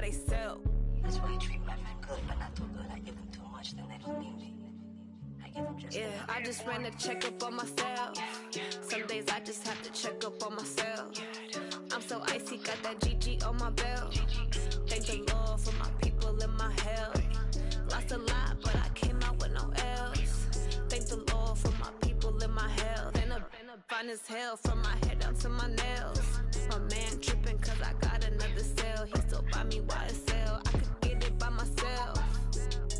they sell. That's why I treat my men good, but not too good. I give them too much, then they don't need me. I give them just enough. I just ran a checkup on myself. Some days I just have to check up on myself. I'm so icy, got that GG on my belt. Thank the Lord for my people in my health. Lost a lot, but I came out with no else. Thank the Lord for my people in my health. And I'm fine as hell from my head down to my nails. My man tripping cause I got another cell. He still buy me YSL. I could get it by myself.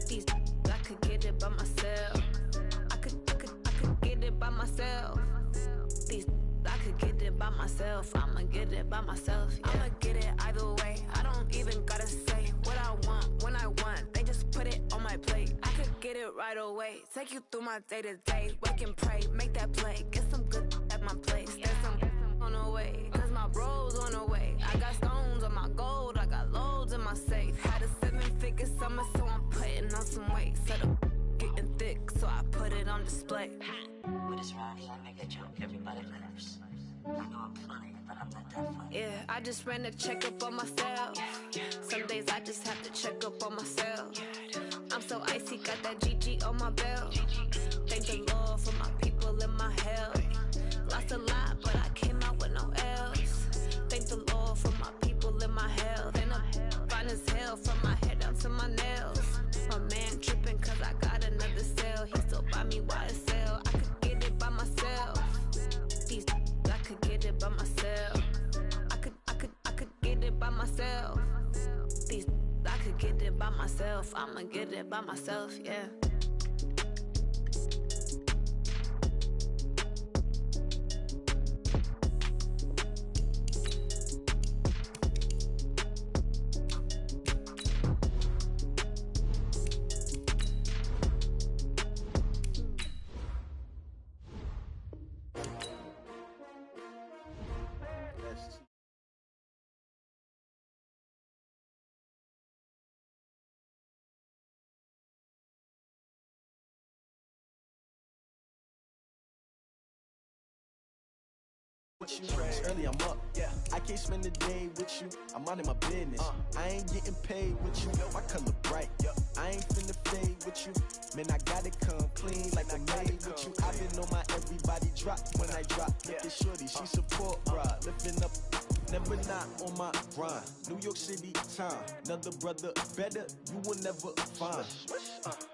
These I could get it by myself. I could get it by myself. These I could get it by myself. I'ma get it by myself. Yeah. I'ma get it either way. I don't even gotta say what I want when I want. They just put it on my plate. I could get it right away. Take you through my day to day. Wake and pray, make that play. Get some good at my place. There's some on the way, cause my bro's on the way. I got stones on my gold. I got loads in my safe. Had a 7-figure summer, so I'm putting on some weight. Set up getting thick, so I put it on display. With this round here, I make a joke, everybody laughs. I know I'm funny, but I'm not that funny. Yeah, I just ran a checkup on myself. Some days I just have to check up on myself. I'm so icy, got that GG on my belt. Thank the Lord for my people in my health. Lost a lot, but I came out with no else. Thank the Lord for my people in my health. And I'm fine as hell from my head down to my nails. My man tripping cause I got another cell. He still buy me YSL. I could get it by myself. These I could get it by myself. I could get it by myself. These I could get it by myself. I'ma get it by myself, yeah. Early I'm up, yeah. I can't spend the day with you. I'm minding my business. I ain't getting paid with you. My color bright, I ain't finna fade with you. Man, I gotta come clean like I'm made with you. I've been on my everybody drop when I drop. Look at shorty, she support ride. Lifting up, never not on my grind. New York City time, another brother better you will never find.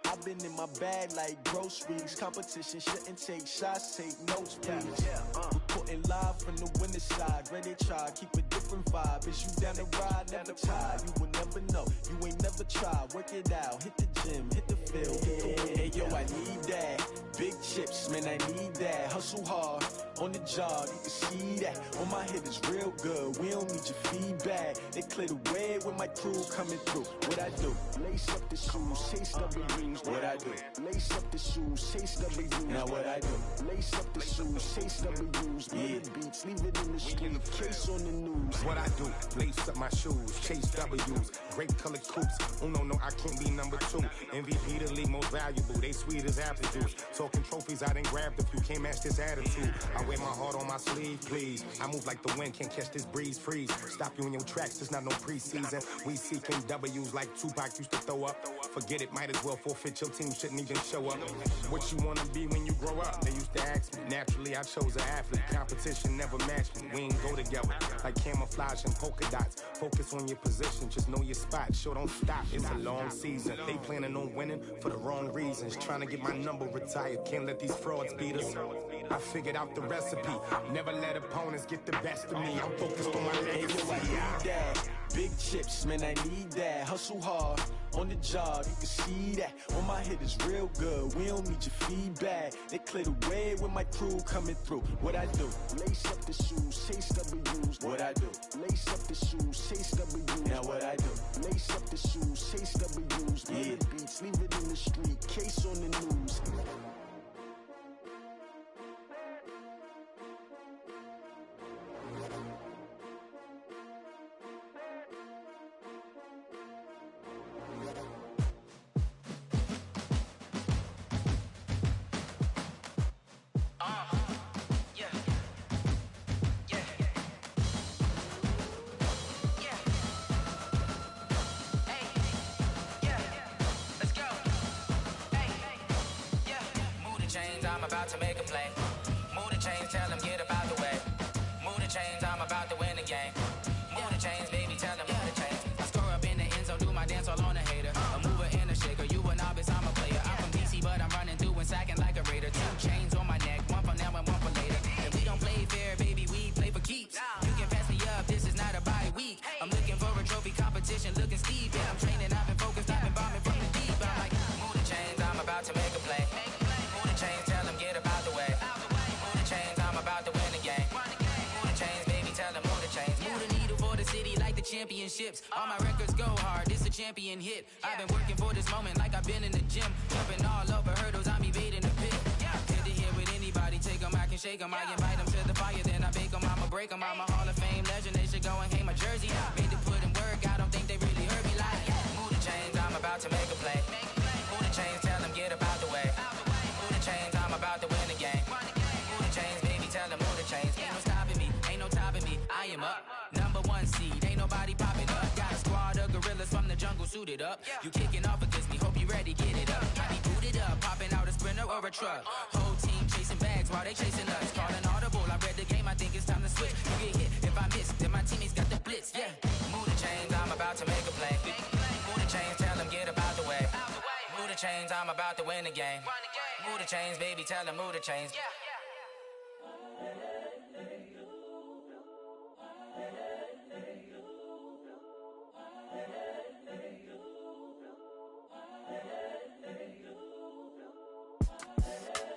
I've been in my bag like groceries. Competition shouldn't take shots, take notes, please. Reporting live from the winter side. Ready to try, keep a different vibe. Is you down to ride, never tired. You will never know, you ain't never tried. Work it out, hit the gym, hit the field. Hey yo, I need that. Big chips, man, I need that. Hustle hard, on the job, you can see that. On my head is real good, we don't need your feedback. They clear the way with my crew coming through. What I do? Lace up the shoes, chase W's. What I do? Lace up the shoes, chase W's. Now what I do? Lace up the shoes, chase W's. Yeah. Beats, leave it in the street, case on the news. What I do? Lace up my shoes, chase W's. Great color coops. Oh no, I can't be number 2. MVP the league most valuable. They sweet as apple juice. Talking trophies, I done grabbed a few. Can't match this attitude. I wear my heart on my sleeve, please. I move like the wind, can't catch this breeze, freeze. Stop you in your tracks, it's not no preseason. We seeking W's like Tupac used to throw up. Forget it, might as well forfeit. Your team shouldn't even show up. What you wanna be when you grow up? They used to ask me. Naturally, I chose an athlete. Competition never matched me. We ain't go together like camouflage and polka dots. Focus on your position, just know your spot. Sure, don't stop. It's a long season. They planning on winning for the wrong reasons. Trying to get my number retired. Can't let these frauds beat us. I figured out the recipe. Never let opponents get the best of me. I'm focused on my legacy. Big chips, man, I need that. Hustle hard, on the job, you can see that. On my head is real good, we don't need your feedback. They clear the way with my crew coming through. What I do? Lace up the shoes, chase W's. What I do? Lace up the shoes, chase W's. Now what I do? Lace up the shoes, chase W's. Yeah. Beats, leave it in the street, case on the news. championships. All my records go hard, this a champion hit. I've been working for this moment like I've been in the gym. Jumping all over hurdles, I'm evading the pit. Hit to here with anybody, take them, I can shake them. I invite them to the fire, then I bake them, I'ma break them. I'm a Hall of Fame legend, they should go and hang my jersey. Made to put in work, I don't think they really heard me like. Move the chains, I'm about to make a play. Move the chains, tell them get up out the way. Move the chains, I'm about to win the game. Move the chains, baby, tell them move the chains. Ain't no stopping me, ain't no topping me. I am up, #1 seed, ain't nobody popping up. Got a squad of gorillas from the jungle suited up. You kicking off against me, hope you ready, get it up. I be booted up, popping out a sprinter or a truck. Whole team chasing bags while they chasing us. Calling audible, I read the game, I think it's time to switch. You get hit if I miss, then my teammates got the blitz, Move the chains, I'm about to make a play. Move the chains, tell them get up out the way. Move the chains, I'm about to win the game. Move the chains, baby, tell them move the chains.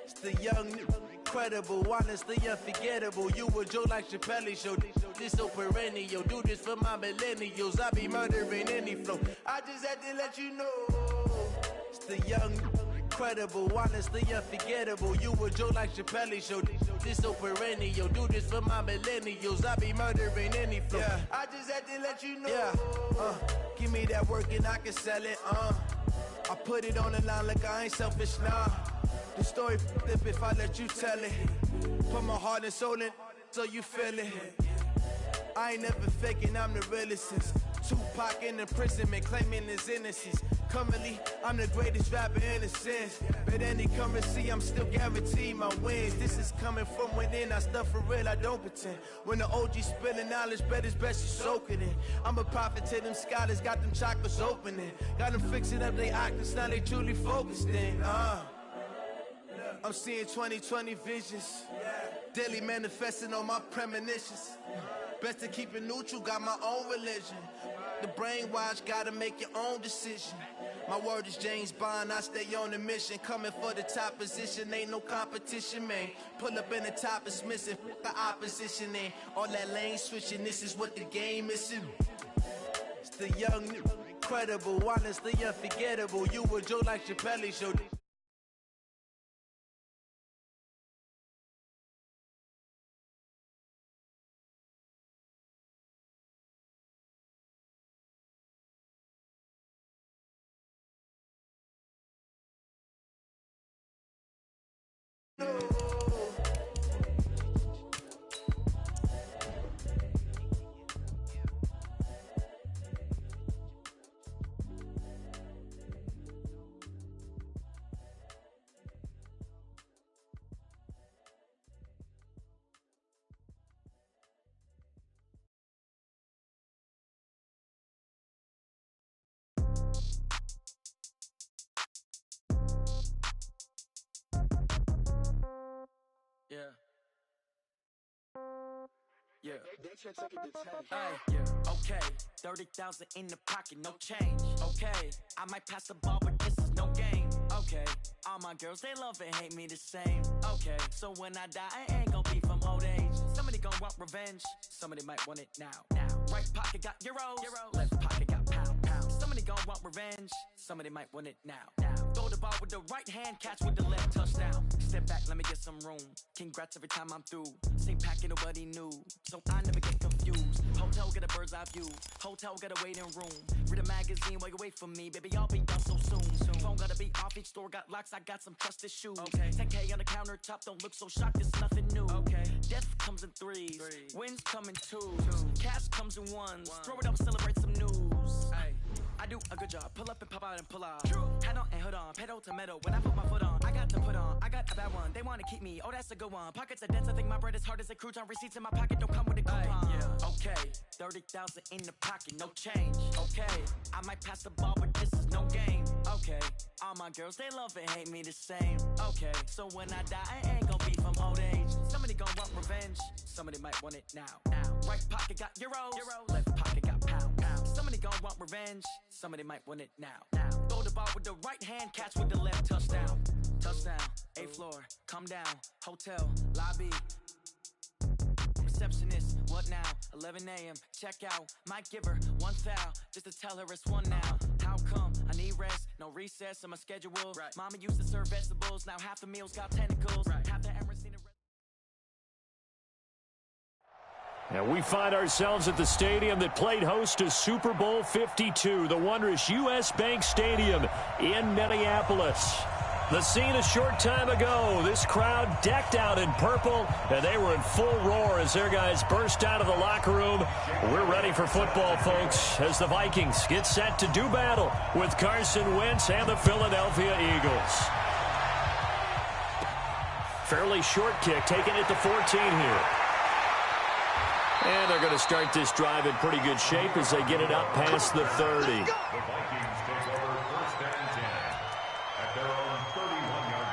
It's the young, incredible, honestly unforgettable. You a Joe like Chappelle show. This so perennial. Do this for my millennials. I be murdering any flow. I just had to let you know. It's the young, incredible, honestly unforgettable. You a Joe like Chappelle show. This so perennial. Do this for my millennials. I be murdering any flow. I just had to let you know. Give me that work and I can sell it. I put it on the line like I ain't selfish, nah. The story flip if I let you tell it. Put my heart and soul in so you feel it. I ain't never faking, I'm the realest since Tupac in imprisonment, claiming his innocence. Currently, I'm the greatest rapper in a sense. But any currency, I'm still guaranteed my wins. This is coming from within, I stuff for real, I don't pretend. When the OG spilling knowledge, bet it's best you soak it in. I'm a prophet to them scholars, got them chakras opening. Got them fixing up they octaves, now they truly focused in. I'm seeing 2020 visions. Daily manifesting on my premonitions. Best to keep it neutral, got my own religion. The brainwash, gotta make your own decision. My word is James Bond, I stay on the mission. Coming for the top position, ain't no competition, man. Pull up in the top, it's missing, the opposition ain't. All that lane switching, this is what the game is. It's the young, incredible, honestly unforgettable. You a Joe like Chappelle show. Okay, 30,000 in the pocket, no change. Okay, I might pass the ball, but this is no game. Okay, all my girls, they love and hate me the same. Okay, so when I die, I ain't gon' be from old age. Somebody gon' want revenge, somebody might want it now. Right pocket got euros, left pocket got pounds. Somebody gon' want revenge, somebody might want it now. Throw the ball with the right hand, catch with the left, touchdown. Step back, let me get some room. Congrats every time I'm through. Same packet, nobody knew, so I never get confused. Hotel get a bird's eye view. Hotel get a waiting room. Read a magazine while you wait for me, baby. I'll be done so soon. Phone gotta be off. Each store got locks. I got some trusted shoes. 10K on the countertop. Don't look so shocked. It's nothing new. Death comes in threes. Wins come in twos. Cash comes in ones. Throw it up, celebrate some news. I do a good job. Pull up and pop out and pull out. Head on and hood on. Pedal to metal. When I put my foot on, I got to put on. I got a bad one. They wanna keep me. Oh, that's a good one. Pockets are dense. I think my bread is hard as a crouton. Receipts in my pocket don't come with a coupon. Okay, 30,000 in the pocket, no change. Okay, I might pass the ball, but this is no game. Okay, all my girls, they love and hate me the same. Okay, so when I die, I ain't gon' be from old age. Somebody gon' want revenge, somebody might want it now. Right pocket got euros, left pocket got pounds. Somebody gon' want revenge, somebody might want it now. Throw the ball with the right hand, catch with the left, touchdown. Touchdown, 8th floor, come down, hotel, lobby. Receptionist, what now? 11 a.m., check out. Might give her one foul just to tell her it's one now. How come? I need rest, no recess in my schedule. Right. Mama used to serve vegetables, now half the meals got tentacles. Right. Half the Emirates in And we find ourselves at the stadium that played host to Super Bowl 52, the wondrous U.S. Bank Stadium in Minneapolis. The scene a short time ago, this crowd decked out in purple, and they were in full roar as their guys burst out of the locker room. We're ready for football, folks, as the Vikings get set to do battle with Carson Wentz and the Philadelphia Eagles. Fairly short kick, taking it to 14 here. And they're going to start this drive in pretty good shape as they get it up past the 30. The Vikings take over first and 10 at their own 31-yard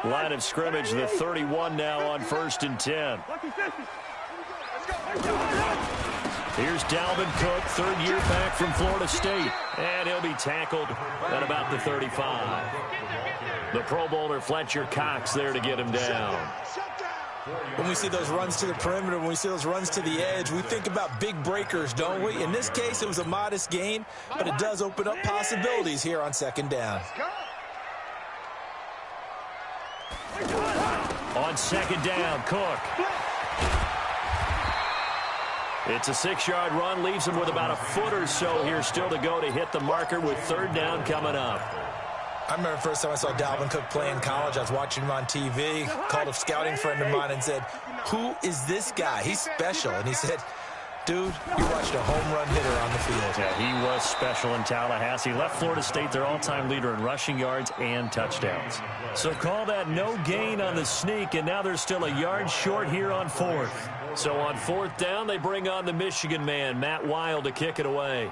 line. Line of scrimmage, the 31 now on first and 10. Here's Dalvin Cook, third year back from Florida State. And he'll be tackled at about the 35. The Pro Bowler Fletcher Cox there to get him down. When we see those runs to the perimeter, when we see those runs to the edge, we think about big breakers, don't we? In this case, it was a modest gain, but it does open up possibilities here on second down. On second down, Cook. It's a 6-yard run, leaves him with about a foot or so here still to go to hit the marker with third down coming up. I remember the first time I saw Dalvin Cook play in college. I was watching him on TV, called a scouting friend of mine and said, "Who is this guy? He's special." And he said, "Dude, you're watching a home run hitter on the field." Yeah, he was special in Tallahassee. Left Florida State their all-time leader in rushing yards and touchdowns. So call that no gain on the sneak, and now they're still a yard short here on fourth. So on fourth down, they bring on the Michigan man, Matt Wild, to kick it away.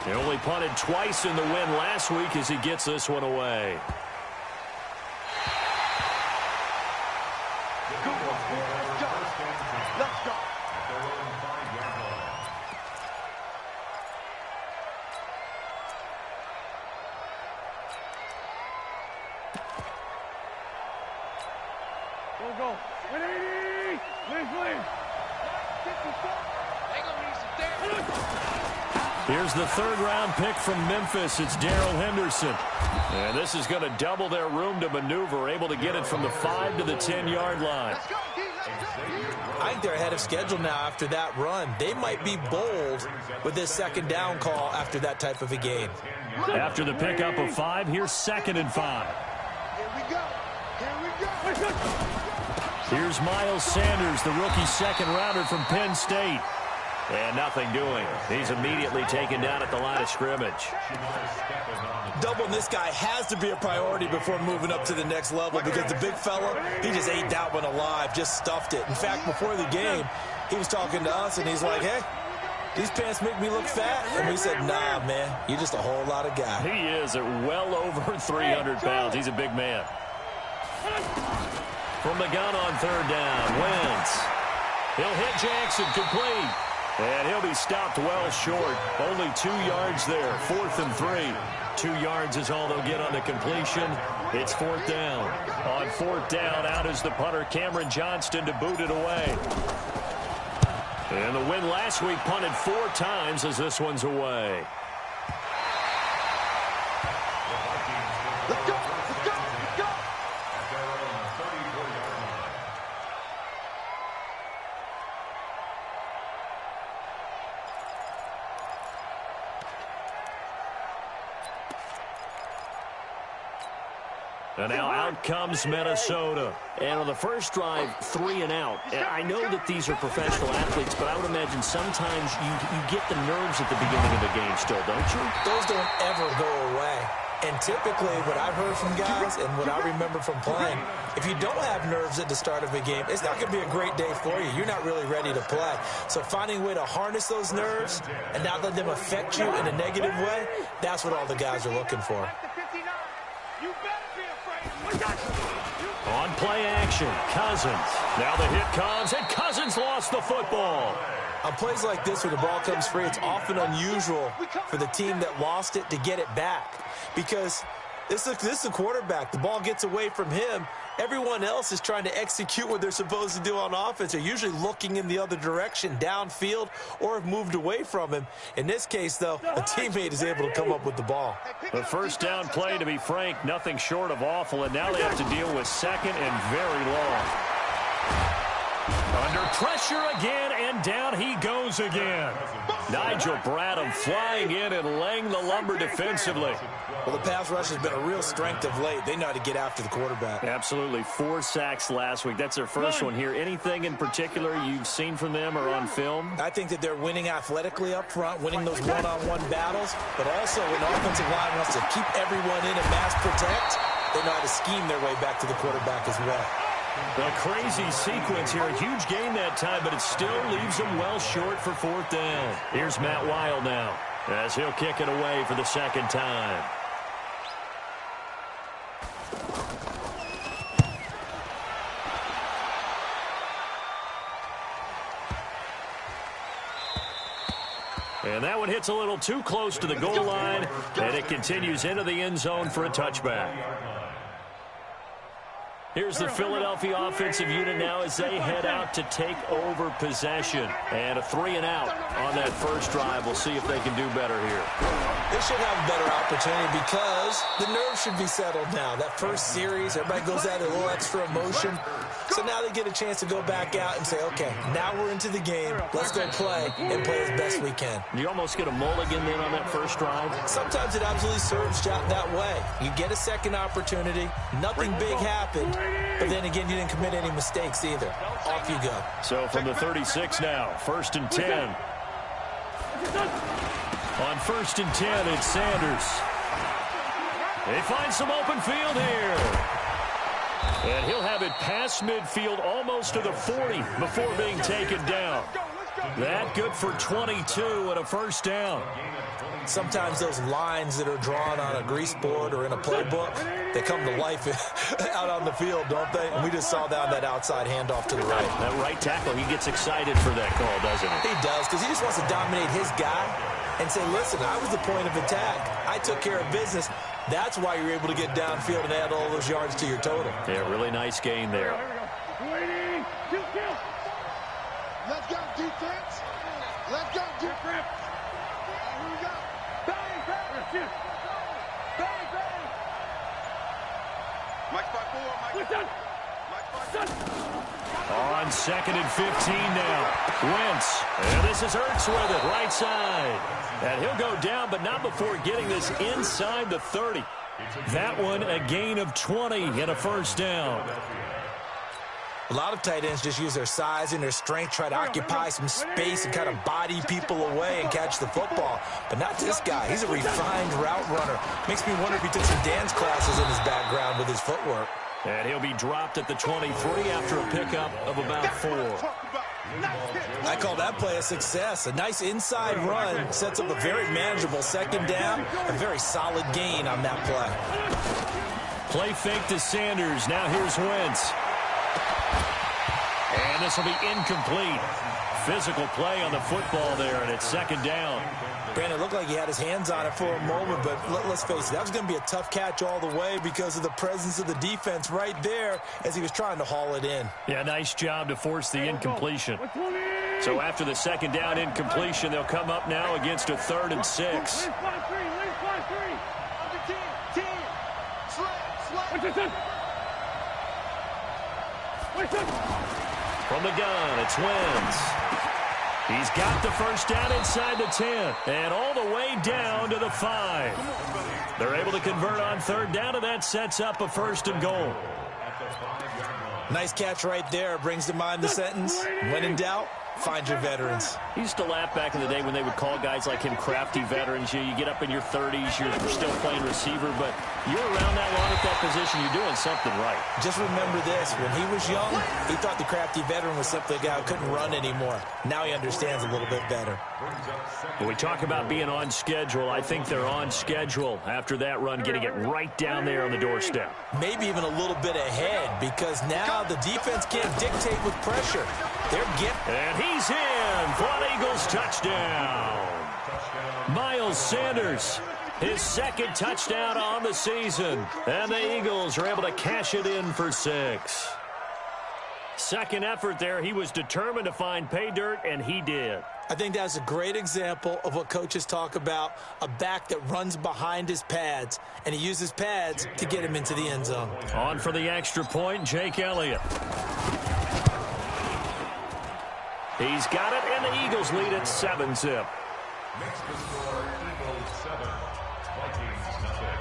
He only punted twice in the win last week as he gets this one away. Let's go. At their own 5-yard line. Go. 180. Leave. Here's the third-round pick from Memphis. It's Darrell Henderson. And this is going to double their room to maneuver, able to get it from the 5 to the 10-yard line. I think they're ahead of schedule now after that run. They might be bold with this second down call after that type of a game. After the pickup of 5, here's 2nd and 5. Here we go. Here's Miles Sanders, the rookie second-rounder from Penn State. And nothing doing. He's immediately taken down at the line of scrimmage. Doubling this guy has to be a priority before moving up to the next level because the big fella, he just ate that one alive, just stuffed it. In fact, before the game, he was talking to us, and he's like, "Hey, these pants make me look fat." And we said, "Nah, man, you're just a whole lot of guy." He is at well over 300 pounds. He's a big man. From the gun on third down, Wentz. He'll hit Jackson, complete. And he'll be stopped well short. Only 2 yards there, 4th and 3. 2 yards is all they'll get on the completion. It's fourth down. On fourth down, out is the punter, Cameron Johnston, to boot it away. And the win last week punted 4 times as this one's away. Let's go. And now out comes Minnesota. And on the first drive, 3 and out. And I know that these are professional athletes, but I would imagine sometimes you get the nerves at the beginning of the game still, don't you? Those don't ever go away. And typically what I've heard from guys and what I remember from playing, if you don't have nerves at the start of a game, it's not going to be a great day for you. You're not really ready to play. So finding a way to harness those nerves and not let them affect you in a negative way, that's what all the guys are looking for. On play action. Cousins. Now the hit comes, and Cousins lost the football. On plays like this where the ball comes free, it's often unusual for the team that lost it to get it back. Because this is a quarterback. The ball gets away from him. Everyone else is trying to execute what they're supposed to do on offense. They're usually looking in the other direction, downfield, or have moved away from him. In this case, though, a teammate is able to come up with the ball. The first down play, to be frank, nothing short of awful, and now they have to deal with second and very long. Under pressure again, and down he goes again. Nigel Bradham flying in and laying the lumber defensively. Well, the pass rush has been a real strength of late. They know how to get after the quarterback. Absolutely. 4 sacks last week. That's their first one here. Anything in particular you've seen from them or on film? I think that they're winning athletically up front, winning those one-on-one battles, but also when the offensive line wants to keep everyone in and mass protect, they know how to scheme their way back to the quarterback as well. A crazy sequence here. A huge gain that time, but it still leaves them well short for 4th down. Here's Matt Weil now as he'll kick it away for the second time. And that one hits a little too close to the goal line, and it continues into the end zone for a touchback. Here's the Philadelphia offensive unit now as they head out to take over possession. And a 3-and-out on that first drive. We'll see if they can do better here. They should have a better opportunity because the nerves should be settled now. That first series, everybody goes out with a little extra emotion. So now they get a chance to go back out and say, okay, now we're into the game. Let's go play and play as best we can. You almost get a mulligan then on that first drive? Sometimes it absolutely serves out that way. You get a second opportunity. Nothing big happened. But then again, you didn't commit any mistakes either. Off you go. So from the 36 now, 1st and 10. On 1st and 10, it's Sanders. They find some open field here. And he'll have it past midfield almost to the 40 before being taken down. That good for 22 and a first down. Sometimes those lines that are drawn on a grease board or in a playbook, they come to life out on the field, don't they? And we just saw that on that outside handoff to the right. That right tackle, he gets excited for that call, doesn't he? He does, because he just wants to dominate his guy and say, listen, I was the point of attack. I took care of business. That's why you're able to get downfield and add all those yards to your total. Yeah, really nice gain there. Let's go, defense. Let's go, defense. Here we go. Bang, bang. Bang, bang. Mike 5-4, Mike. On 2nd and 15 now. Wentz. And this is Ertz with it, right side. And he'll go down, but not before getting this inside the 30. That one a gain of 20 and a first down. A lot of tight ends just use their size and their strength, try to occupy some space and kind of body people away and catch the football. But not this guy. He's a refined route runner. Makes me wonder if he took some dance classes in his background with his footwork. And he'll be dropped at the 23 after a pickup of about 4. I call that play a success. A nice inside run sets up a very manageable second down. A very solid gain on that play. Play fake to Sanders. Now here's Wentz. And this will be incomplete. Physical play on the football there, and it's second down. Brandon, it looked like he had his hands on it for a moment, but let's face it, that was going to be a tough catch all the way because of the presence of the defense right there as he was trying to haul it in. Yeah, nice job to force the incompletion. So after the second down incompletion, they'll come up now against a 3rd and 6. From the gun, it's Wentz. He's got the first down inside the 10 and all the way down to the 5. They're able to convert on 3rd down, and that sets up a 1st and goal. Nice catch right there. Brings to mind the sentence, when in doubt, find your veterans. He used to laugh back in the day when they would call guys like him crafty veterans. You get up in your 30s, you're still playing receiver, but you're around that long at that position, you're doing something right. Just remember this, when he was young, he thought the crafty veteran was simply a guy who couldn't run anymore. Now he understands a little bit better. When we talk about being on schedule, I think they're on schedule after that run, getting it right down there on the doorstep. Maybe even a little bit ahead, because now the defense can't dictate with pressure. And he's in for an Eagles touchdown. Miles Sanders, his second touchdown on the season. And the Eagles are able to cash it in for 6. Second effort there. He was determined to find pay dirt, and he did. I think that's a great example of what coaches talk about, a back that runs behind his pads, and he uses pads to get him into the end zone. On for the extra point, Jake Elliott. He's got it, and the Eagles lead at 7-zip. Makes the score Eagles 7, Vikings nothing.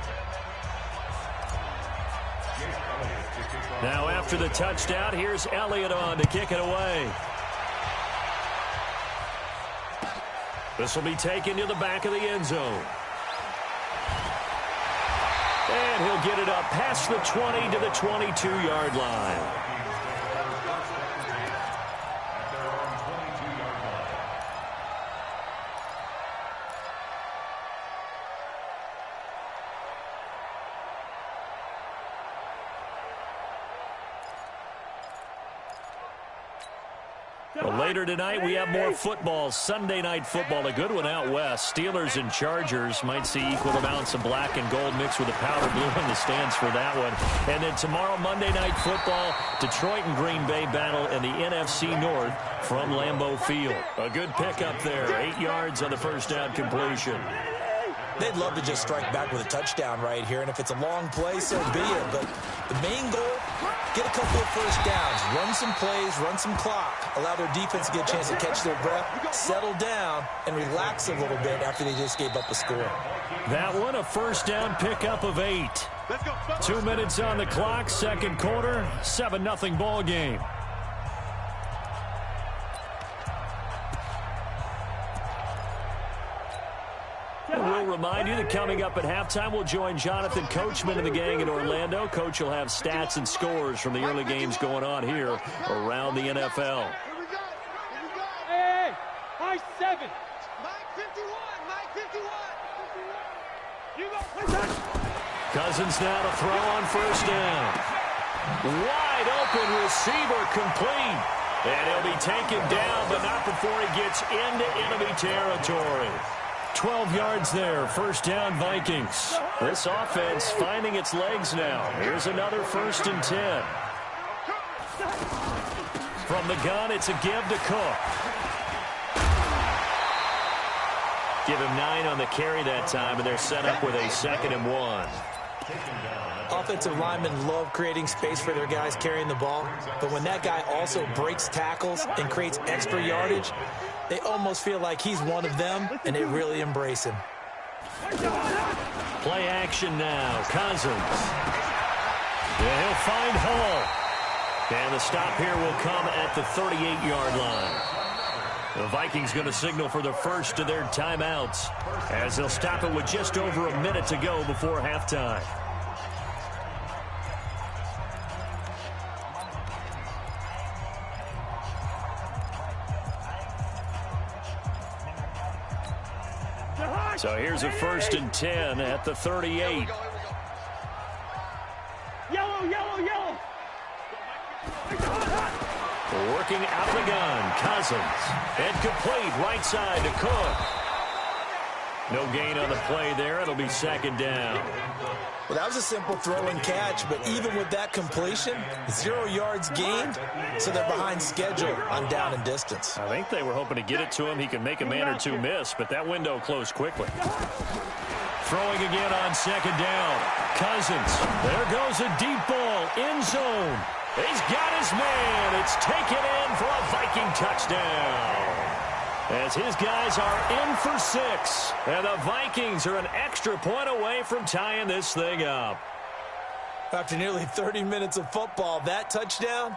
Now after the touchdown, here's Elliott on to kick it away. This will be taken to the back of the end zone. And he'll get it up past the 20 to the 22-yard line. Well, later tonight, we have more football. Sunday night football, a good one out west. Steelers and Chargers might see equal amounts of black and gold mixed with a powder blue in the stands for that one. And then tomorrow, Monday night football, Detroit and Green Bay battle in the NFC North from Lambeau Field. A good pickup there, 8 yards on the first down completion. They'd love to just strike back with a touchdown right here, and if it's a long play, so be it. But the main goal, get a couple of first downs, run some plays, run some clock, allow their defense to get a chance to catch their breath, settle down, and relax a little bit after they just gave up a score. That one, a first down pickup of 8. 2 minutes on the clock, second quarter, 7-0 ball game. We'll remind you that coming up at halftime, we'll join Jonathan Coachman and the gang in Orlando. Coach will have stats and scores from the early games going on here around the NFL. Hey, Mike 7. Mike 51. Mike 51. You go. Cousins now to throw on first down. Wide open receiver complete. And he'll be taken down, but not before he gets into enemy territory. 12 yards there, first down Vikings. This offense finding its legs now. Here's another 1st and 10. From the gun, it's a give to Cook. Give him 9 on the carry that time, and they're set up with a 2nd and 1. Offensive linemen love creating space for their guys carrying the ball, but when that guy also breaks tackles and creates extra yardage, they almost feel like he's one of them, and they really embrace him. Play action now. Cousins. Yeah, he'll find Hall. And the stop here will come at the 38-yard line. The Vikings going to signal for the first of their timeouts as they'll stop it with just over a minute to go before halftime. So here's a 1st and 10 at the 38. Yellow. Working out of the gun, Cousins. And complete, right side to Cook. No gain on the play there. It'll be 2nd down. Well, that was a simple throw and catch, but even with that completion, 0 yards gained, so they're behind schedule on down and distance. I think they were hoping to get it to him. He could make a man or two miss, but that window closed quickly. Throwing again on 2nd down. Cousins. There goes a deep ball. End zone. He's got his man. It's taken in for a Viking touchdown. As his guys are in for 6. And the Vikings are an extra point away from tying this thing up. After nearly 30 minutes of football, that touchdown,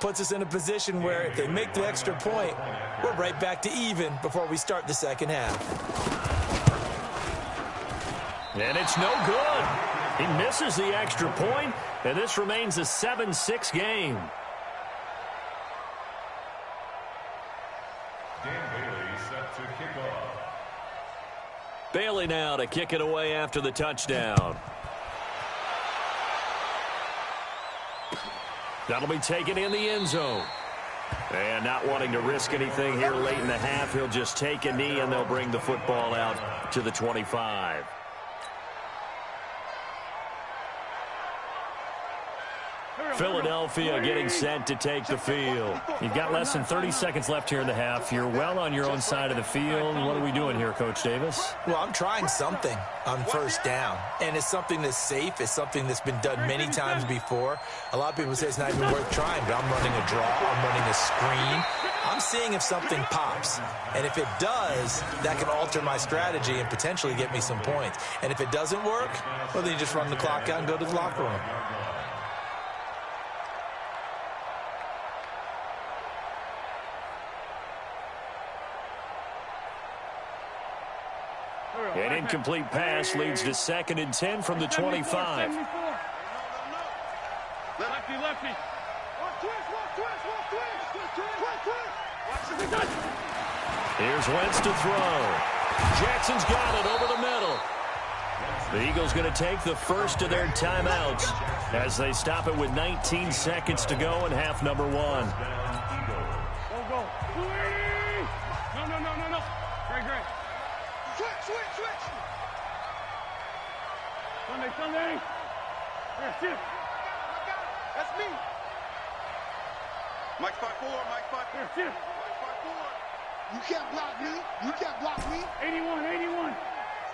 puts us in a position where if they make the extra point, we're right back to even before we start the second half. And it's no good. He misses the extra point, and this remains a 7-6 game. Dan Bailey set to kick off. Bailey now to kick it away after the touchdown. That'll be taken in the end zone. And not wanting to risk anything here late in the half, he'll just take a knee, and they'll bring the football out to the 25. Philadelphia getting set to take the field. You've got less than 30 seconds left here in the half. You're well on your own side of the field. What are we doing here, Coach Davis? Well, I'm trying something on first down, and it's something that's safe. It's something that's been done many times before. A lot of people say it's not even worth trying, but I'm running a draw. I'm running a screen. I'm seeing if something pops, and if it does, that can alter my strategy and potentially get me some points. And if it doesn't work, well, then you just run the clock out and go to the locker room. An incomplete pass leads to 2nd and 10 from the 25. Lefty, lefty. Here's Wentz to throw. Jackson's got it over the middle. The Eagles going to take the first of their timeouts as they stop it with 19 seconds to go in half number 1. Go. No. Great. Switch. Sunday. Here, shift. That's me. Mike 5-4. Here, shift. Mike 5-4. You can't block me. 81.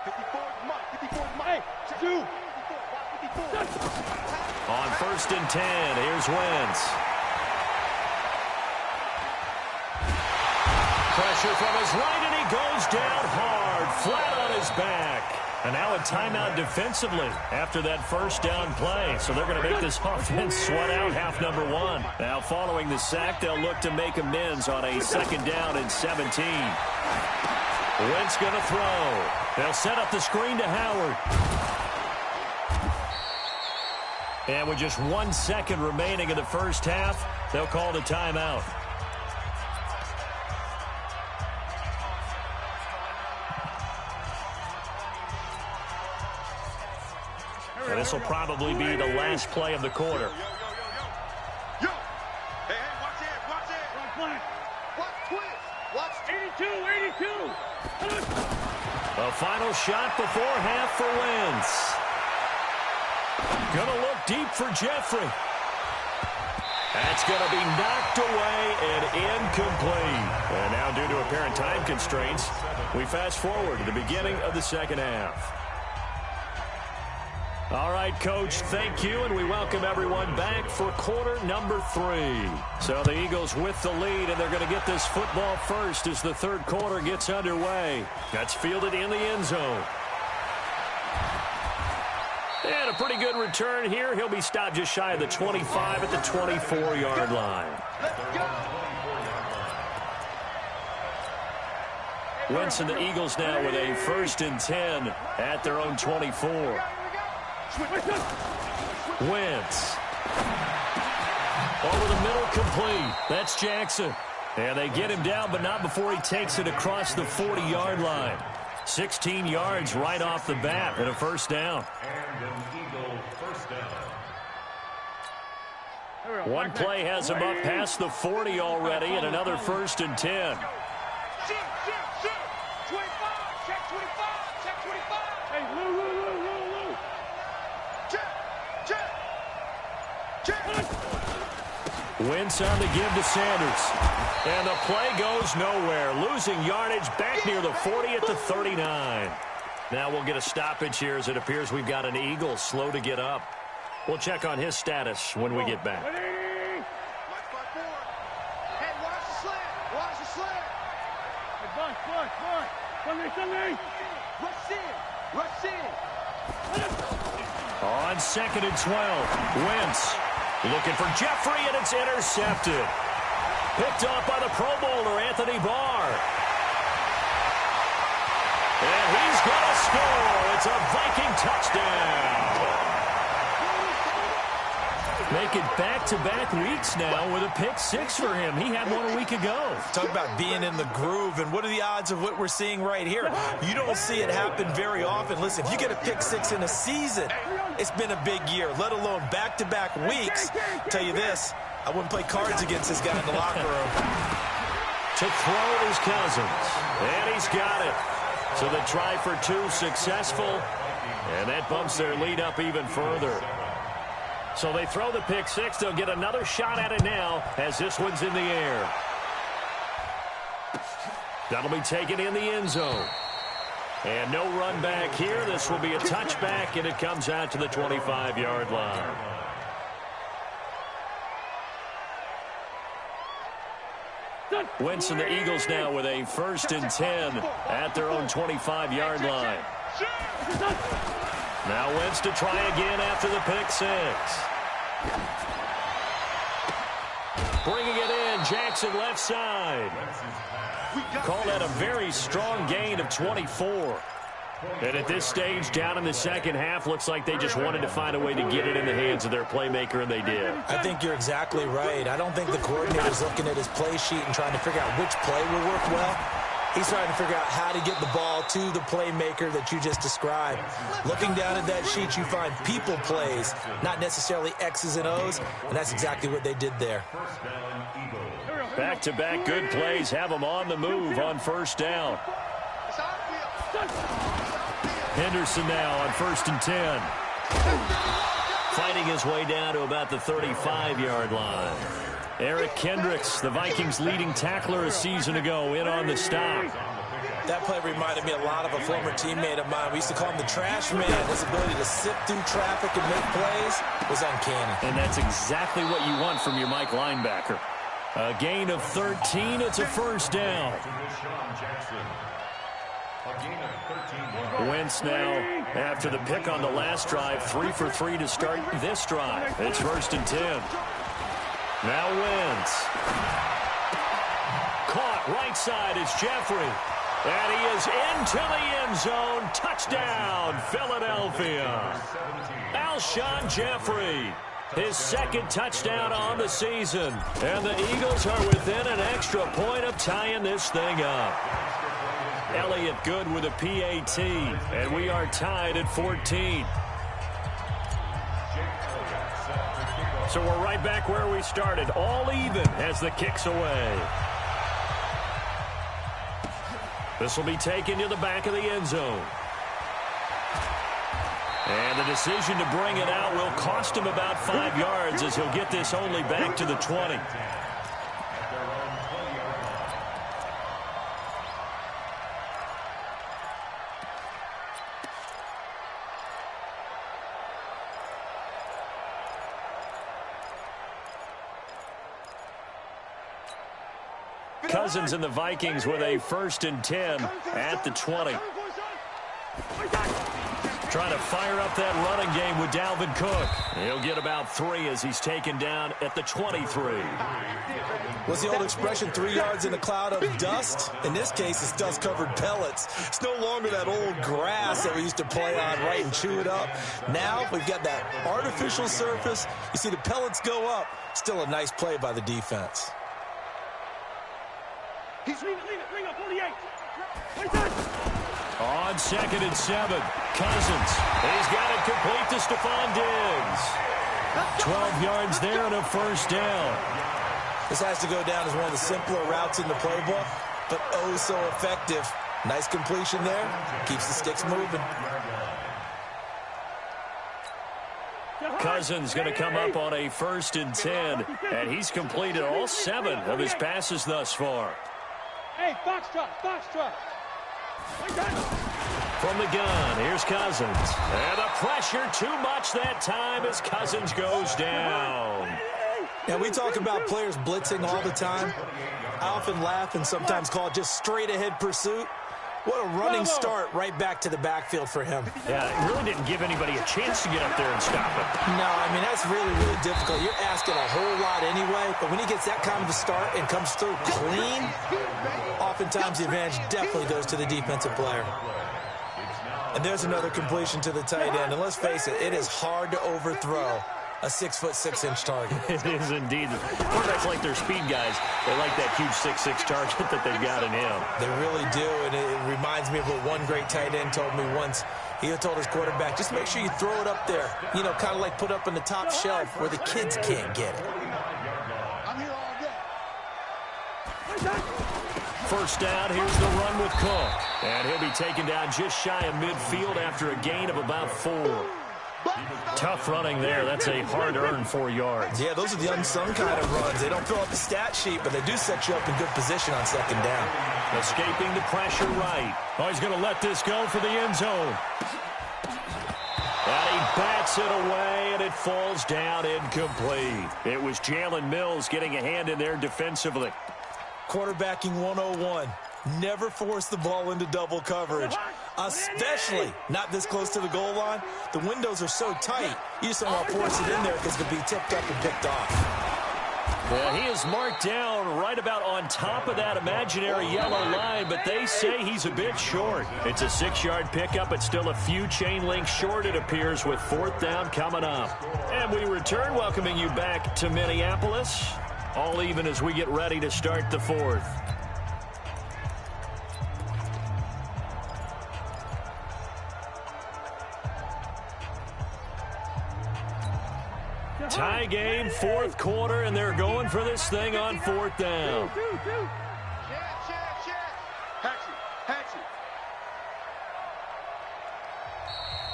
54 is Mike. Hey, 2. 54. On 1st and 10, here's Wentz. Pressure from his right, and he goes down hard, flat on his back. And now a timeout defensively after that first down play. So they're going to make this offense sweat out half number 1. Now following the sack, they'll look to make amends on a 2nd down and 17. Wentz going to throw. They'll set up the screen to Howard. And with just 1 second remaining in the first half, they'll call the timeout. And this will probably be the last play of the quarter. Yo. Hey, watch it. Watch 82. A final shot before half for Wentz. Gonna look deep for Jeffrey. That's gonna be knocked away and incomplete. And now, due to apparent time constraints, we fast forward to the beginning of the second half. All right, Coach, thank you, and we welcome everyone back for quarter number 3. So the Eagles with the lead, and they're going to get this football first as the third quarter gets underway. That's fielded in the end zone. And a pretty good return here. He'll be stopped just shy of the 25 at the 24-yard line. Wentz and the Eagles now with a 1st and 10 at their own 24. Wentz. Over the middle, complete. That's Jackson. And they get him down, but not before he takes it across the 40-yard line. 16 yards right off the bat and a 1st down. And an Eagle 1st down. One play has him up past the 40 already, and another 1st and 10. Check 25. Hey, Lou. Wentz on the give to Sanders. And the play goes nowhere. Losing yardage back near the 40 at the 39. Now we'll get a stoppage here as it appears we've got an Eagle slow to get up. We'll check on his status when we get back. Hey, watch the slant. Hey, Sunday. Rush in. On 2nd and 12, Wentz Looking for Jeffrey, and it's intercepted. Picked off by the Pro Bowler, Anthony Barr. And he's going to score. It's a Viking touchdown. Making back-to-back weeks now with a pick six for him. He had one a week ago. Talk about being in the groove, and what are the odds of what we're seeing right here? You don't see it happen very often. Listen, if you get a pick six in a season, it's been a big year, let alone back-to-back weeks. I'll tell you this, I wouldn't play cards against this guy in the locker room. To throw is Cousins, and he's got it. So the try for two successful, and that bumps their lead up even further. So they throw the pick six. They'll get another shot at it now as this one's in the air. That'll be taken in the end zone. And no run back here. This will be a touchback, and it comes out to the 25-yard line. Wentz and the Eagles now with a 1st and 10 at their own 25-yard line. Now Wentz to try again after the pick six. Bringing it in, Jackson left side. Call that a very strong gain of 24. And at this stage, down in the second half, looks like they just wanted to find a way to get it in the hands of their playmaker, and they did. I think you're exactly right. I don't think the coordinator's looking at his play sheet and trying to figure out which play will work well. He's trying to figure out how to get the ball to the playmaker that you just described. Looking down at that sheet, you find people plays, not necessarily X's and O's, and that's exactly what they did there. Back-to-back good plays have them on the move on 1st down. Henderson now on 1st and 10. Fighting his way down to about the 35-yard line. Eric Kendricks, the Vikings' leading tackler a season ago, in on the stop. That play reminded me a lot of a former teammate of mine. We used to call him the trash man. His ability to sift through traffic and make plays was uncanny. And that's exactly what you want from your Mike linebacker. A gain of 13. It's a 1st down. Wentz now, after the pick on the last drive, 3 for 3 to start this drive. It's 1st and 10. Now Wentz. Caught right side. It's Jeffrey. And he is into the end zone. Touchdown, Philadelphia. Alshon Jeffrey. His 2nd touchdown on the season. And the Eagles are within an extra point of tying this thing up. Elliott good with a PAT. And we are tied at 14. So we're right back where we started. All even as the kick's away. This will be taken to the back of the end zone. And the decision to bring it out will cost him about 5 yards as he'll get this only back to the 20. Cousins and the Vikings with a 1st and 10 at the 20. Trying to fire up that running game with Dalvin Cook. He'll get about 3 as he's taken down at the 23. What's the old expression, 3 yards in a cloud of dust? In this case, it's dust-covered pellets. It's no longer that old grass that we used to play on, right, and chew it up. Now we've got that artificial surface. You see the pellets go up. Still a nice play by the defense. He's lean up, 48. On 2nd and 7, Cousins. He's got it complete to Stephon Diggs. 12 yards there and a 1st down. This has to go down as one of the simpler routes in the playbook, but oh so effective. Nice completion there. Keeps the sticks moving. Cousins going to come up on a 1st and 10, and he's completed all 7 of his passes thus far. Hey, box truck. From the gun, here's Cousins. And the pressure too much that time as Cousins goes down. Now, we talk about players blitzing all the time. I often laugh and sometimes call it just straight-ahead pursuit. What a running start right back to the backfield for him. Yeah, it really didn't give anybody a chance to get up there and stop him. No, I mean, that's really, really difficult. You're asking a whole lot anyway, but when he gets that kind of a start and comes through clean, oftentimes the advantage definitely goes to the defensive player. And there's another completion to the tight end. And let's face it, it is hard to overthrow a 6'6" target. It is indeed. Quarterbacks like their speed guys. They like that huge 6'6" target that they've got in him. They really do, and it reminds me of what one great tight end told me once. He told his quarterback, just make sure you throw it up there. You know, kind of like put up on the top shelf where the kids can't get it. I'm here all day. First down, here's the run with Cook. And he'll be taken down just shy of midfield after a gain of about 4. Tough running there. That's a hard-earned 4 yards. Yeah, those are the unsung kind of runs. They don't fill out the stat sheet, but they do set you up in good position on second down. Escaping the pressure right. Oh, he's going to let this go for the end zone. And he bats it away, and it falls down incomplete. It was Jalen Mills getting a hand in there defensively. Quarterbacking 101. Never force the ball into double coverage, especially not this close to the goal line. The windows are so tight, you just don't want to force it in there because it could be tipped up and picked off. Well, he is marked down right about on top of that imaginary yellow line, but they say he's a bit short. It's a 6-yard pickup, but still a few chain links short, it appears, with 4th down coming up. And we return, welcoming you back to Minneapolis, all even as we get ready to start the 4th. Tie game, 4th quarter, and they're going for this thing on 4th down.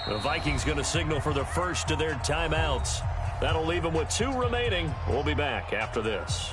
The Vikings going to signal for the first of their timeouts. That'll leave them with 2 remaining. We'll be back after this.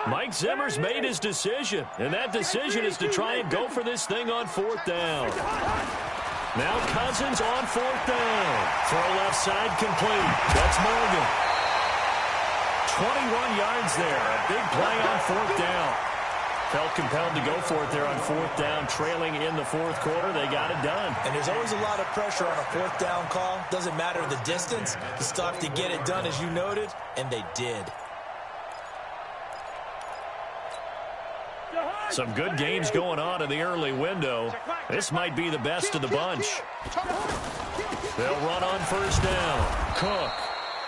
Mike Zimmer's made his decision, and that decision is to try and go for this thing on 4th down. Now Cousins on 4th down. Throw left side complete. That's Morgan. 21 yards there. A big play on 4th down. Felt compelled to go for it there on 4th down, trailing in the 4th quarter. They got it done. And there's always a lot of pressure on a 4th down call. Doesn't matter the distance. You still have to get it done, as you noted, and they did. Some good games going on in the early window. This might be the best of the bunch. They'll run on 1st down. Cook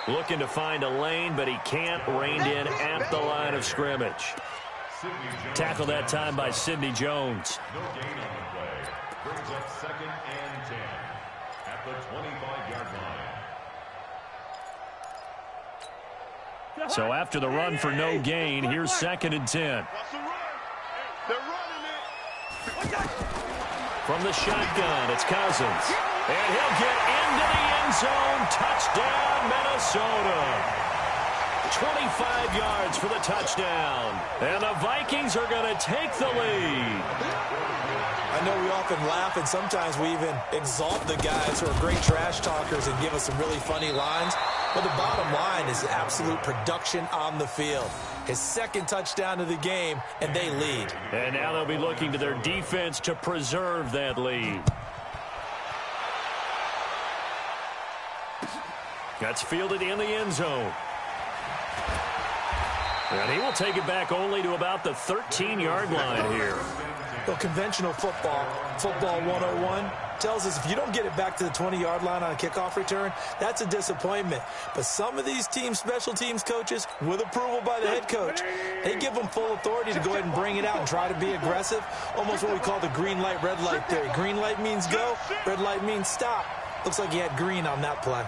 looking to find a lane, but he can't. Reined in at the line of scrimmage. Tackled that time by Sidney Jones. No gain on the play. Brings up 2nd and 10 at the 25-yard line. So after the run for no gain, here's 2nd and 10. From the shotgun, it's Cousins. And he'll get into the end zone. Touchdown, Minnesota. 25 yards for the touchdown. And the Vikings are going to take the lead. I know we often laugh, and sometimes we even exalt the guys who are great trash talkers and give us some really funny lines. But the bottom line is absolute production on the field. His 2nd touchdown of the game, and they lead. And now they'll be looking to their defense to preserve that lead. That's fielded in the end zone. And he will take it back only to about the 13-yard line here. Well, conventional football 101, tells us if you don't get it back to the 20-yard line on a kickoff return, that's a disappointment. But some of these special teams coaches, with approval by the head coach, they give them full authority to go ahead and bring it out and try to be aggressive. Almost what we call the green light, red light theory. Green light means go, red light means stop. Looks like he had green on that play.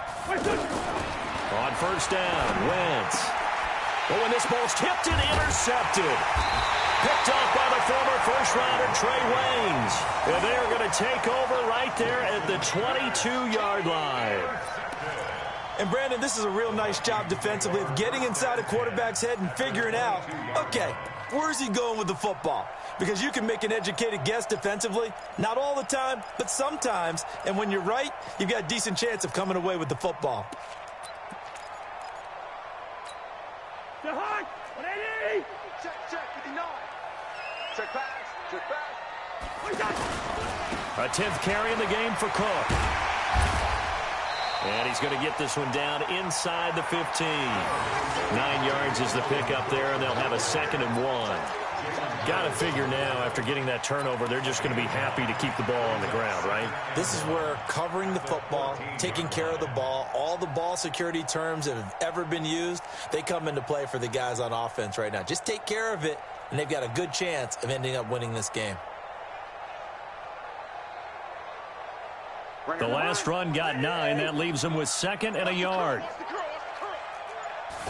On 1st down, Wentz. Oh, and this ball's tipped and intercepted. Picked off by the former first-rounder Trey Waynes. And they are going to take over right there at the 22-yard line. And, Brandon, this is a real nice job defensively of getting inside a quarterback's head and figuring out, okay, where's he going with the football? Because you can make an educated guess defensively. Not all the time, but sometimes. And when you're right, you've got a decent chance of coming away with the football. Check pass. A 10th carry in the game for Cook. And he's going to get this one down inside the 15. 9 yards is the pickup there, and they'll have a 2nd and 1. Got to figure now, after getting that turnover, they're just going to be happy to keep the ball on the ground, right? This is where covering the football, taking care of the ball, all the ball security terms that have ever been used, they come into play for the guys on offense right now. Just take care of it, and they've got a good chance of ending up winning this game. The last run got 9. That leaves them with 2nd and a yard.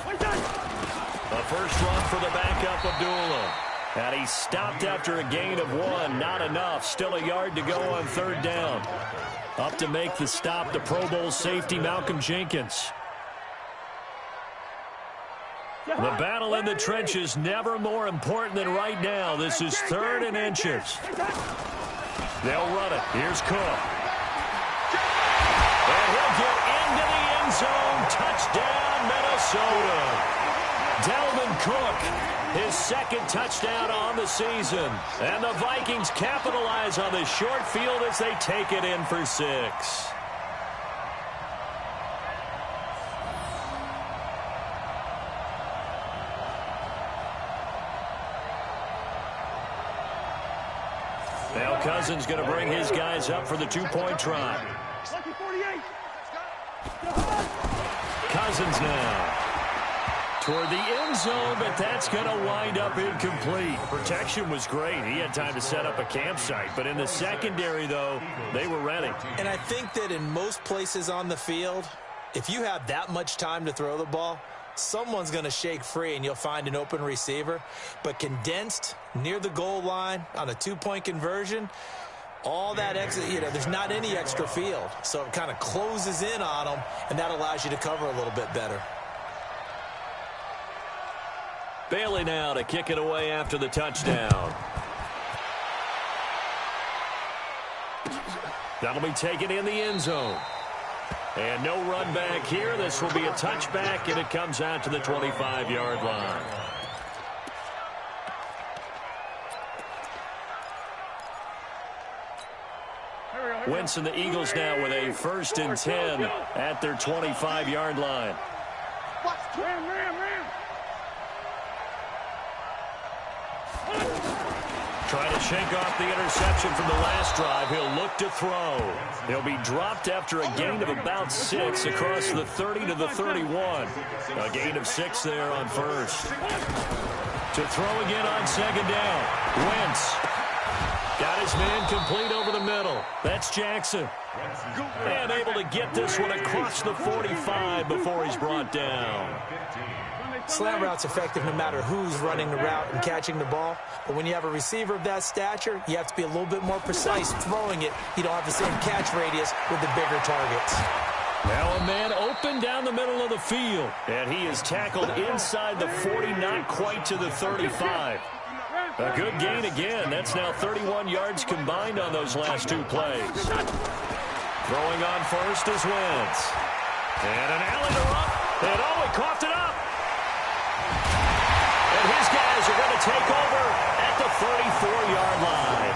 The first run for the backup, Abdullah. And he stopped after a gain of 1. Not enough. Still a yard to go on 3rd down. Up to make the stop, the Pro Bowl safety, Malcolm Jenkins. The battle in the trenches, never more important than right now. This is 3rd and inches. They'll run it. Here's Cook. And he'll get into the end zone. Touchdown, Minnesota. Dalvin Cook, his 2nd touchdown on the season. And the Vikings capitalize on this short field as they take it in for 6. Now Cousins going to bring his guys up for the 2-point try. Cousins now toward the end zone, but that's going to wind up incomplete. Protection was great. He had time to set up a campsite, but in the secondary, though, they were ready. And I think that in most places on the field, if you have that much time to throw the ball, someone's going to shake free and you'll find an open receiver. But condensed near the goal line on a 2-point conversion, all that extra, there's not any extra field. So it kind of closes in on them, and that allows you to cover a little bit better. Bailey now to kick it away after the touchdown. That'll be taken in the end zone. And no run back here. This will be a touchback, and it comes out to the 25-yard line. Wentz and the Eagles now with a 1st and 10 at their 25-yard line. Trying to shake off the interception from the last drive. He'll look to throw. He'll be dropped after a gain of about 6 across the 30 to the 31. A gain of 6 there on 1st. To throw again on 2nd down. Wentz got his man complete over the middle. That's Jackson. And able to get this one across the 45 before he's brought down. Slant route's effective no matter who's running the route and catching the ball. But when you have a receiver of that stature, you have to be a little bit more precise throwing it. You don't have the same catch radius with the bigger targets. Now a man open down the middle of the field. And he is tackled inside the 40, not quite to the 35. A good gain again. That's now 31 yards combined on those last two plays. Throwing on first is Wentz. And an alley to run. And he coughed it up. And his guys are going to take over at the 34-yard line.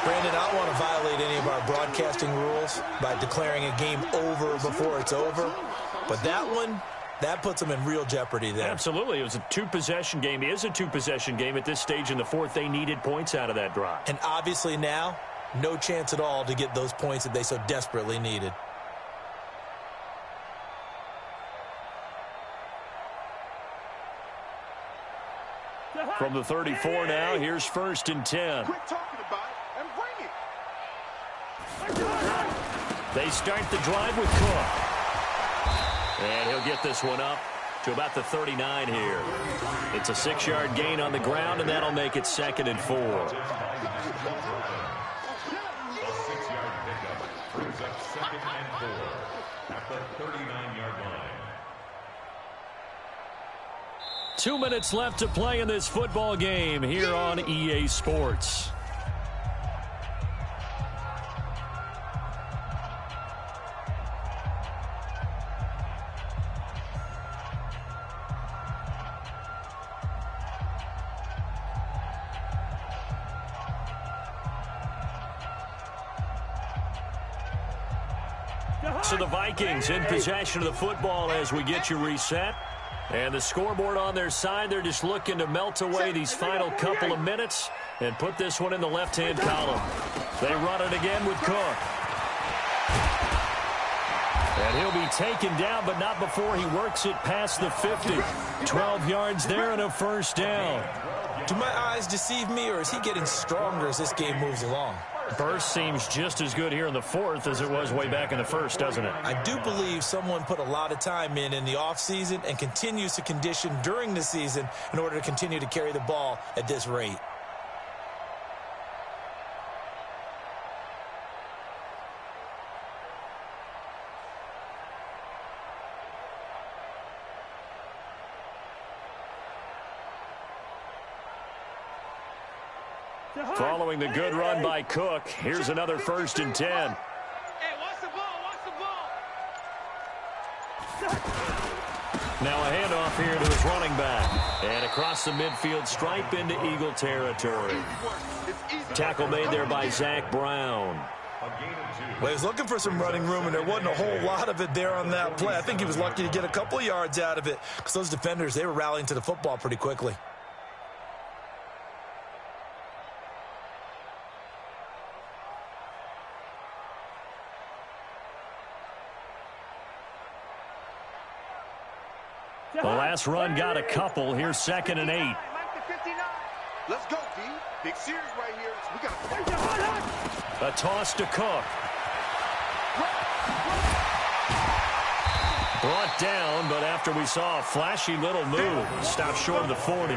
Brandon, I don't want to violate any of our broadcasting rules by declaring a game over before it's over. But that one, that puts them in real jeopardy there. Absolutely. It was a two-possession game. It is a two-possession game at this stage in the fourth. They needed points out of that drive. And obviously now, no chance at all to get those points that they so desperately needed. From the 34 now, here's 1st and 10. Quit talking about it and bring it. They start the drive with Cook. And he'll get this one up to about the 39 here. It's a 6-yard gain on the ground, and that'll make it 2nd and 4. A 6-yard pickup brings up 2nd and 4 at the 39-yard line. 2 minutes left to play in this football game here on EA Sports. So the Vikings in possession of the football as we get you reset. And the scoreboard on their side, they're just looking to melt away these final couple of minutes and put this one in the left-hand column. They run it again with Cook. And he'll be taken down, but not before he works it past the 50. 12 yards there and a 1st down. Do my eyes deceive me, or is he getting stronger as this game moves along? Burst seems just as good here in the 4th as it was way back in the 1st, doesn't it? I do believe someone put a lot of time in the offseason and continues to condition during the season in order to continue to carry the ball at this rate. Following the good run by Cook, here's another 1st and 10. Hey, watch the ball, watch the ball. Now a handoff here to his running back. And across the midfield stripe into Eagle territory. Tackle made there by Zach Brown. Well, he was looking for some running room, and there wasn't a whole lot of it there on that play. I think he was lucky to get a couple yards out of it because those defenders, they were rallying to the football pretty quickly. The last run got a couple. Here's 2nd and 8. Let's go, D. Big series right here. We got a toss to Cook. Brought down, but after we saw a flashy little move, stopped short of the 40.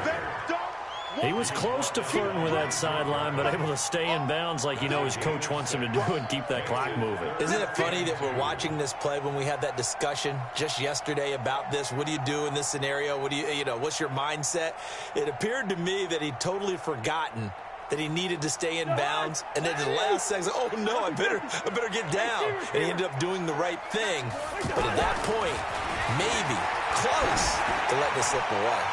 He was close to flirting with that sideline, but able to stay in bounds like his coach wants him to do and keep that clock moving. Isn't it funny that we're watching this play when we had that discussion just yesterday about this? What do you do in this scenario? What do what's your mindset? It appeared to me that he'd totally forgotten that he needed to stay in bounds, and then the last second, oh no, I better get down. And he ended up doing the right thing. But at that point, maybe close to letting it slip away.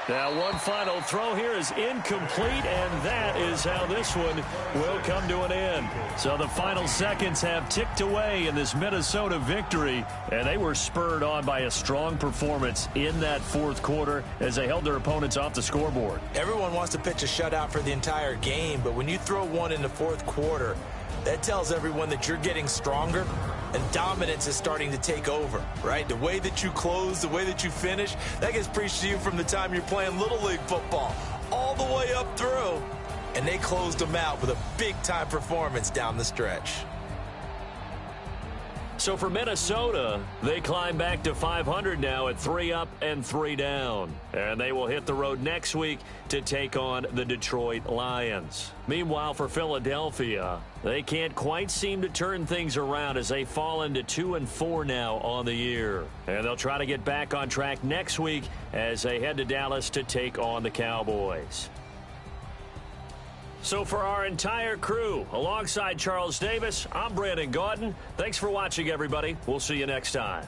Now one final throw here is incomplete, and that is how this one will come to an end. So the final seconds have ticked away in this Minnesota victory, and they were spurred on by a strong performance in that 4th quarter as they held their opponents off the scoreboard. Everyone wants to pitch a shutout for the entire game, but when you throw one in the 4th quarter, that tells everyone that you're getting stronger and dominance is starting to take over, right? The way that you close, the way that you finish, that gets preached to you from the time you're playing Little League football all the way up through and they closed them out with a big-time performance down the stretch. So for Minnesota, they climb back to 500 now at 3 up and 3 down. And they will hit the road next week to take on the Detroit Lions. Meanwhile, for Philadelphia, they can't quite seem to turn things around as they fall into 2-4 now on the year. And they'll try to get back on track next week as they head to Dallas to take on the Cowboys. So for our entire crew, alongside Charles Davis, I'm Brandon Gaudin. Thanks for watching, everybody. We'll see you next time.